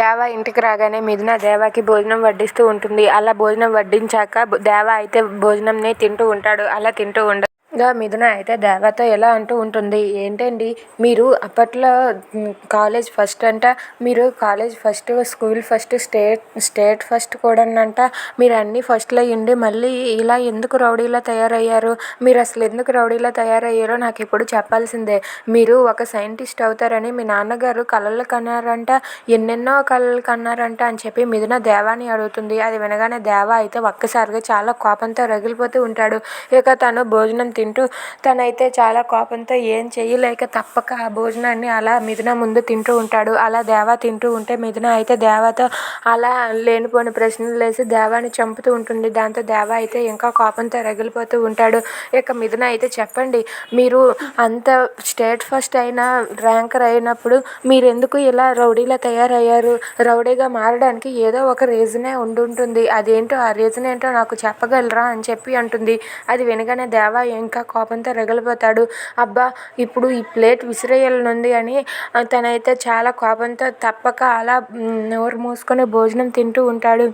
దేవ ఇంటికి రాగానే మిథున దేవాకి భోజనం వడ్డిస్తూ ఉంటుంది. అలా భోజనం వడ్డించాక దేవ అయితే భోజనంని తింటూ ఉంటాడు. అలా తింటూ మిథున అయితే దేవతో ఎలా అంటూ ఉంటుంది, ఏంటండి మీరు అప్పట్లో కాలేజ్ ఫస్ట్ అంట, మీరు college first, school first, state first కూడానంట, మీరు అన్నీ ఫస్ట్లో ఉండి మళ్ళీ ఇలా ఎందుకు రౌడీలా తయారయ్యారు, మీరు అసలు ఎందుకు రౌడీలా తయారయ్యారో నాకు ఇప్పుడు చెప్పాల్సిందే. మీరు ఒక సైంటిస్ట్ అవుతారని మీ నాన్నగారు కలలు కన్నారంట, ఎన్నెన్నో కలలు కన్నారంట అని చెప్పి మిథున దేవాని అడుగుతుంది. అది వినగానే దేవ అయితే ఒక్కసారిగా చాలా కోపంతో రగిలిపోతూ ఉంటాడు. ఇక తను భోజనం తింటూ తనైతే చాలా కోపంతో ఏం చేయలేక తప్పక ఆ భోజనాన్ని అలా మిథున ముందు తింటూ ఉంటాడు. అలా దేవ తింటూ ఉంటే మిథున అయితే దేవతో అలా లేనిపోని ప్రశ్నలు వేసి దేవాని చంపుతూ ఉంటుంది. దాంతో దేవ అయితే ఇంకా కోపంతో రగిలిపోతూ ఉంటాడు. ఇక మిథున అయితే చెప్పండి, మీరు అంత స్టేట్ ఫస్ట్ అయిన ర్యాంకర్ అయినప్పుడు మీరు ఎందుకు ఇలా రౌడీలా తయారయ్యారు, రౌడీగా మారడానికి ఏదో ఒక రీజనే ఉండుంటుంది, అదేంటో ఆ రీజన్ ఏంటో నాకు చెప్పగలరా అని చెప్పి అంటుంది. అది వినగానే దేవ ఇంకా కోపంతో రగిలిపోతాడు. అబ్బా ఇప్పుడు ఈ ప్లేట్ విసిరేయాలనుంది అని తనైతే చాలా కోపంతో తప్పక అలా నోరు మూసుకొని భోజనం తింటూ ఉంటాడు.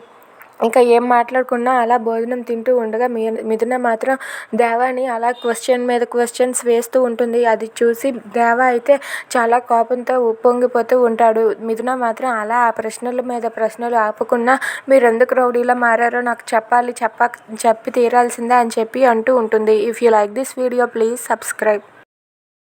ఇంకా ఏం మాట్లాడకుండా అలా భోజనం తింటూ ఉండగా మిథున మాత్రం దేవాని అలా క్వశ్చన్ మీద క్వశ్చన్స్ వేస్తూ ఉంటుంది. అది చూసి దేవ అయితే చాలా కోపంతో ఉప్పొంగిపోతూ ఉంటాడు. మిథున మాత్రం అలా ఆ ప్రశ్నల మీద ప్రశ్నలు ఆపకుండా మీరు ఎందుకు రౌడీలా మారారో నాకు చెప్పాలి, చెప్పి తీరాల్సిందే అని చెప్పి అంటూ ఉంటుంది. If you like this video please subscribe.